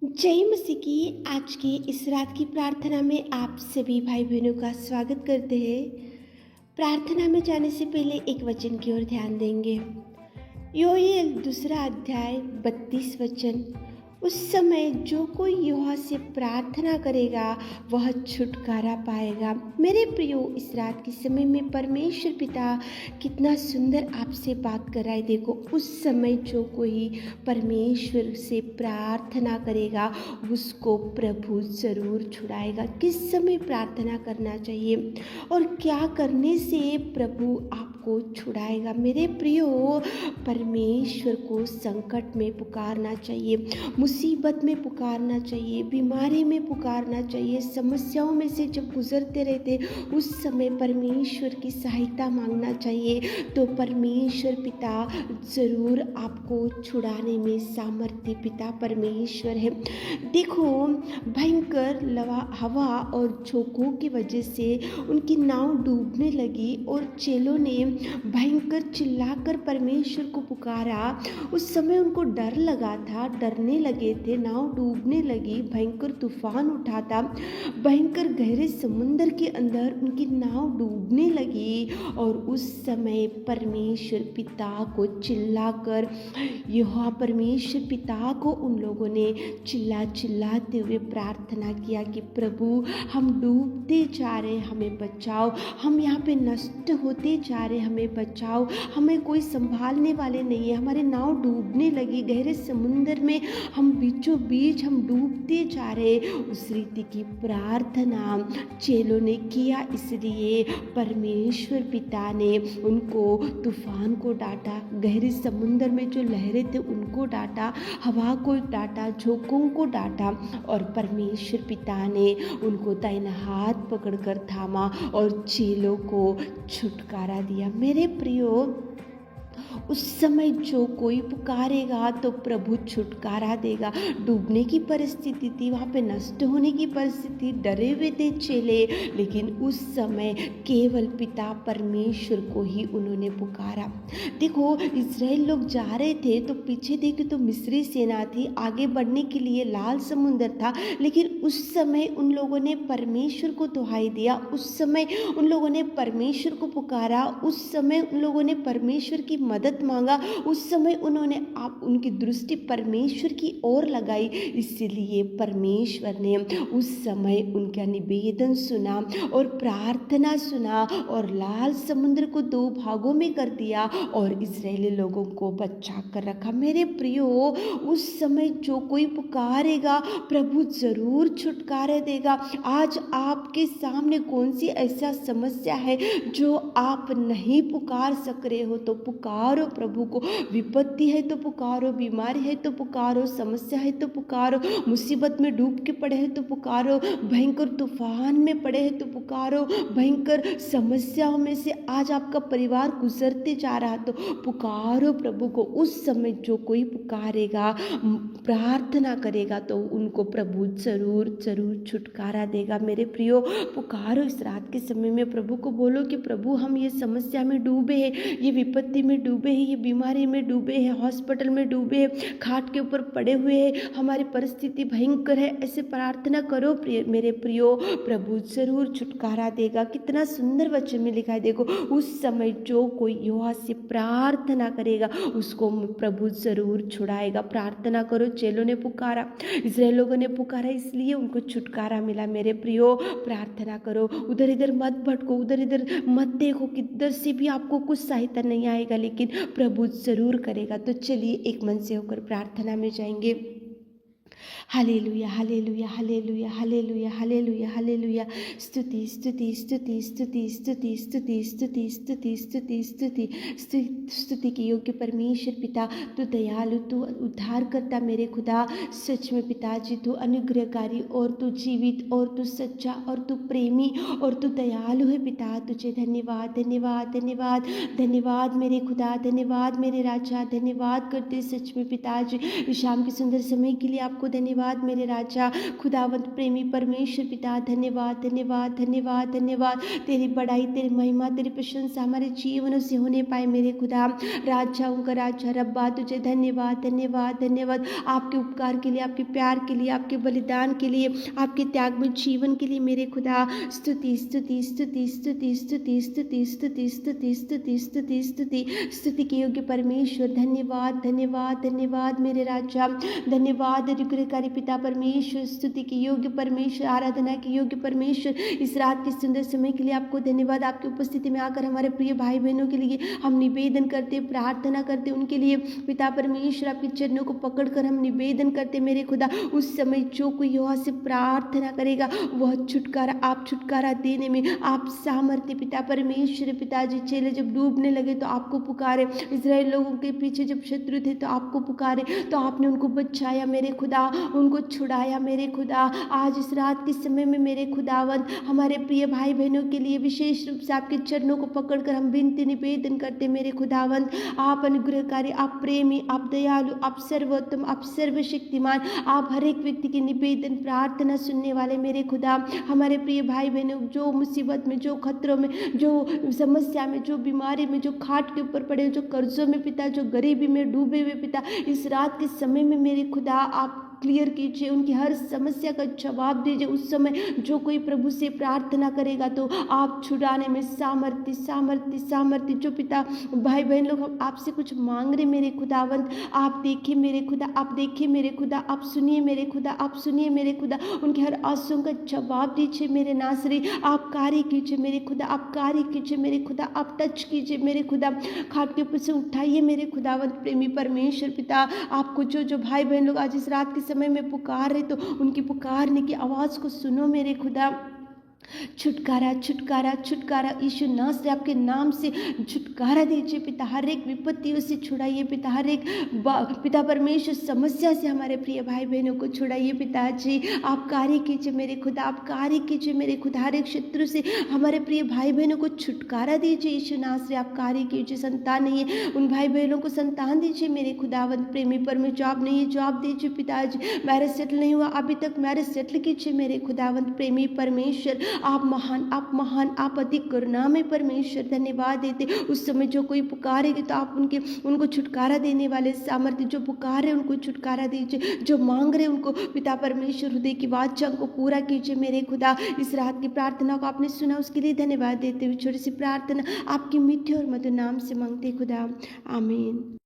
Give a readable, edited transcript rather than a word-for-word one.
जय मसीह की। आज की इस रात की प्रार्थना में आप सभी भाई बहनों का स्वागत करते हैं। प्रार्थना में जाने से पहले एक वचन की ओर ध्यान देंगे। योएल दूसरा अध्याय 32 वचन। उस समय जो कोई यहोवा से प्रार्थना करेगा वह छुटकारा पाएगा। मेरे प्रियो, इस रात के समय में परमेश्वर पिता कितना सुंदर आपसे बात कर रहा है। देखो, उस समय जो कोई परमेश्वर से प्रार्थना करेगा उसको प्रभु ज़रूर छुड़ाएगा। किस समय प्रार्थना करना चाहिए और क्या करने से प्रभु आपको छुड़ाएगा? मेरे प्रियो, परमेश्वर को संकट में पुकारना चाहिए, मुसीबत में पुकारना चाहिए, बीमारी में पुकारना चाहिए, समस्याओं में से जब गुजरते रहते उस समय परमेश्वर की सहायता मांगना चाहिए। तो परमेश्वर पिता ज़रूर आपको छुड़ाने में सामर्थ्य पिता परमेश्वर है। देखो, भयंकर हवा और झोंकों की वजह से उनकी नाव डूबने लगी और चेलों ने भयंकर चिल्लाकर परमेश्वर को पुकारा। उस समय उनको डर लगा था, डरने लगे थे, नाव डूबने लगी, भयंकर तूफान उठा था, भयंकर गहरे समुद्र के अंदर उनकी नाव डूबने लगी। और उस समय परमेश्वर पिता को चिल्लाकर, यहोवा परमेश्वर पिता को उन लोगों ने चिल्लाते हुए प्रार्थना किया कि प्रभु, हम डूबते जा रहे, हमें बचाओ, हम यहाँ पे नष्ट होते जा रहे, हमें बचाओ, हमें कोई संभालने वाले नहीं है, हमारी नाव डूबने लगी, गहरे समुद्र में हम बीचों बीच हम डूबते जा रहे। उस रीति की प्रार्थना चेलों ने किया, इसलिए परमेश्वर पिता ने उनको तूफान को डांटा, गहरे समुद्र में जो लहरें थे उनको डांटा, हवा को डांटा, झोंकों को डांटा और परमेश्वर पिता ने उनको दाहिना हाथ पकड़कर थामा और चेलों को छुटकारा दिया। मेरे प्रियो, उस समय जो कोई पुकारेगा तो प्रभु छुटकारा देगा। डूबने की परिस्थिति थी, वहाँ पे नष्ट होने की परिस्थिति, डरे हुए थे चेले, लेकिन उस समय केवल पिता परमेश्वर को ही उन्होंने पुकारा। देखो, इज़राइल लोग जा रहे थे तो पीछे देखे तो मिस्री सेना थी, आगे बढ़ने के लिए लाल समुद्र था, लेकिन उस समय उन लोगों ने परमेश्वर को दुहाई दिया, उस समय उन लोगों ने परमेश्वर को पुकारा, उस समय उन लोगों ने परमेश्वर की मदद मांगा, उस समय उन्होंने उनकी दृष्टि परमेश्वर की ओर लगाई, इसलिए परमेश्वर ने उस समय उनका निवेदन सुना और प्रार्थना सुना और लाल समुद्र को दो भागों में कर दिया और इजरायली लोगों को बचा कर रखा। मेरे प्रियो, उस समय जो कोई पुकारेगा प्रभु जरूर छुटकारा देगा। आज आपके सामने कौन सी ऐसा समस्या है जो आप नहीं पुकार सक रहे हो, तो पुकारो प्रभु को। विपत्ति है तो पुकारो, बीमारी है तो पुकारो, समस्या है तो पुकारो, मुसीबत में डूब के पड़े हैं तो पुकारो, भयंकर तूफान में पड़े हैं तो पुकारो, भयंकर समस्याओं में से आज आपका परिवार गुजरते जा रहा तो पुकारो प्रभु को। उस समय जो कोई पुकारेगा, प्रार्थना करेगा तो उनको प्रभु जरूर जरूर छुटकारा देगा। मेरे प्रियो, पुकारो इस रात के समय में प्रभु को, बोलो कि प्रभु, हम ये समस्या में डूबे हैं, ये विपत्ति में डूबे हैं, ये बीमारी में डूबे हैं, हॉस्पिटल में डूबे हैं, खाट के ऊपर पड़े हुए हैं, हमारी परिस्थिति भयंकर है। ऐसे प्रार्थना करो मेरे प्रियो, प्रभु जरूर छुटकारा देगा। कितना सुंदर वचन में लिखा है, देखो, उस समय जो कोई यहोवा से प्रार्थना करेगा उसको प्रभु जरूर छुड़ाएगा। प्रार्थना करो। चेलों ने पुकारा, इजराइल लोगों ने पुकारा, इसलिए उनको छुटकारा मिला। मेरे प्रियो, प्रार्थना करो, उधर इधर मत भटको, उधर इधर मत देखो, किधर से भी आपको कुछ सहायता नहीं आएगा, लेकिन प्रभु जरूर करेगा। तो चलिए एक मन से होकर प्रार्थना में जाएंगे। Hallelujah, hallelujah, hallelujah, hallelujah, hallelujah, hallelujah. स्तुति स्तुति स्तुति स्तुति स्तुति स्तुति स्तुति स्तुति स्तुति स्तुति स्तुति के योग्य परमेश्वर पिता, तू दयालु, तू उद्धार करता मेरे खुदा। सच में पिताजी, तू अनुग्रहकारी और तू जीवित और तू सच्चा और तू प्रेमी और तू दयालु है पिता। तुझे धन्यवाद, धन्यवाद, धन्यवाद, धन्यवाद मेरे खुदा, धन्यवाद मेरे राजा, धन्यवाद करते सच में पिताजी। इस शाम के सुंदर समय के लिए आपको आपको धन्यवाद मेरे राजा, खुदावंत प्रेमी परमेश्वर पिता, धन्यवाद धन्यवाद धन्यवाद धन्यवाद। तेरी बड़ाई, तेरी महिमा, तेरी प्रशंसा हमारे जीवनों से होने पाए मेरे खुदा। राजाओं का राजा रब्बा, तुझे धन्यवाद धन्यवाद धन्यवाद, आपके उपकार के लिए, आपके प्यार के लिए, आपके बलिदान के लिए, आपके त्याग में जीवन के लिए मेरे खुदा। स्तुति स्तुति स्तुति स्तुति स्तुति स्तुति स्तुति स्तुति स्तुति स्तुति स्तुति स्तुति के योग्य परमेश्वर, धन्यवाद धन्यवाद धन्यवाद मेरे राजा, धन्यवाद अनुग्रहकारी पिता परमेश्वर, स्तुति के योग्य परमेश्वर, आराधना के योग्य परमेश्वर। इस रात के सुंदर समय के लिए आपको धन्यवाद। आपकी उपस्थिति में आकर हमारे प्रिय भाई बहनों के लिए हम निवेदन करते, प्रार्थना करते, उनके लिए पिता परमेश्वर आपके चरणों को पकड़कर हम निवेदन करते मेरे खुदा। उस समय जो कोई यहोवा से प्रार्थना करेगा वह छुटकारा, आप छुटकारा देने में आप सामर्थ्य पिता परमेश्वर। पिताजी, चेले जब डूबने लगे तो आपको पुकारे, इस्राएल लोगों के पीछे जब शत्रु थे तो आपको पुकारे, तो आपने उनको बचाया मेरे खुदा, उनको छुड़ाया मेरे खुदा। आज इस रात के समय में मेरे खुदावंत हमारे प्रिय भाई बहनों के लिए विशेष रूप से आपके चरणों को पकड़कर हम विनती निवेदन करते मेरे खुदावंत। आप अनुग्रहकारी, आप प्रेमी, आप दयालु, आप सर्वोत्तम, आप सर्वशक्तिमान, आप हर एक व्यक्ति की निवेदन प्रार्थना सुनने वाले मेरे खुदा। हमारे प्रिय भाई बहनों जो मुसीबत में, जो खतरों में, जो समस्या में, जो बीमारी में, जो खाट के ऊपर पड़े, जो कर्जों में पिता, जो गरीबी में डूबे हुए पिता, इस रात के समय में मेरे खुदा आप क्लियर कीजिए, उनकी हर समस्या का जवाब दीजिए। उस समय जो कोई प्रभु से प्रार्थना करेगा तो आप छुड़ाने में सामर्थ्य सामर्थ्य सामर्थ्य। जो पिता भाई बहन लोग हम आपसे कुछ मांग रहे मेरे खुदावंत, आप देखिए मेरे खुदा, आप देखिए मेरे खुदा, आप सुनिए मेरे खुदा, आप सुनिए मेरे खुदा। उनके हर आंसुओं का जवाब दीजिए मेरे नासरी, आप कार्य कीजिए मेरे खुदा, आप कार्य कीजिए मेरे खुदा, आप टच कीजिए मेरे खुदा, खाट के ऊपर से उठाइए मेरे खुदावंत प्रेमी परमेश्वर पिता। आपको जो भाई बहन लोग आज इस रात के समय में पुकार रहे तो उनकी पुकारने की आवाज़ को सुनो मेरे खुदा। छुटकारा छुटकारा छुटकारा यीशु नासरी आपके नाम से छुटकारा दीजिए पिता। हर एक विपत्तियों से छुड़ाइए पिता, हर एक पिता परमेश्वर समस्या से हमारे प्रिय भाई बहनों को छुड़ाइए पिताजी। आप कार्य कीजिए मेरे खुदा, आप कार्य कीजिए मेरे खुदा। हर एक शत्रु से हमारे प्रिय भाई बहनों को छुटकारा दीजिए यीशु नासरी, आप कार्य कीजिए। संतान नहीं है उन भाई बहनों को संतान दीजिए मेरे खुदावंत प्रेमी परमेश्वर। जॉब नहीं है जॉब दीजिए पिताजी। मैरिज सेटल नहीं हुआ अभी तक, मैरिज सेटल कीजिए मेरे खुदावंत प्रेमी परमेश्वर। आप महान, आप महान, आप अति करुणामय परमेश्वर। धन्यवाद देते उस समय जो कोई पुकारेगी तो आप उनको छुटकारा देने वाले सामर्थ्य। जो पुकारे उनको छुटकारा दीजिए, जो मांग रहे उनको पिता परमेश्वर हृदय की वाचा को पूरा कीजिए मेरे खुदा। इस रात की प्रार्थना को आपने सुना उसके लिए धन्यवाद देते हुए छोटी सी प्रार्थना आपकी मीठे और मधुर नाम से मांगते खुदा, आमीन।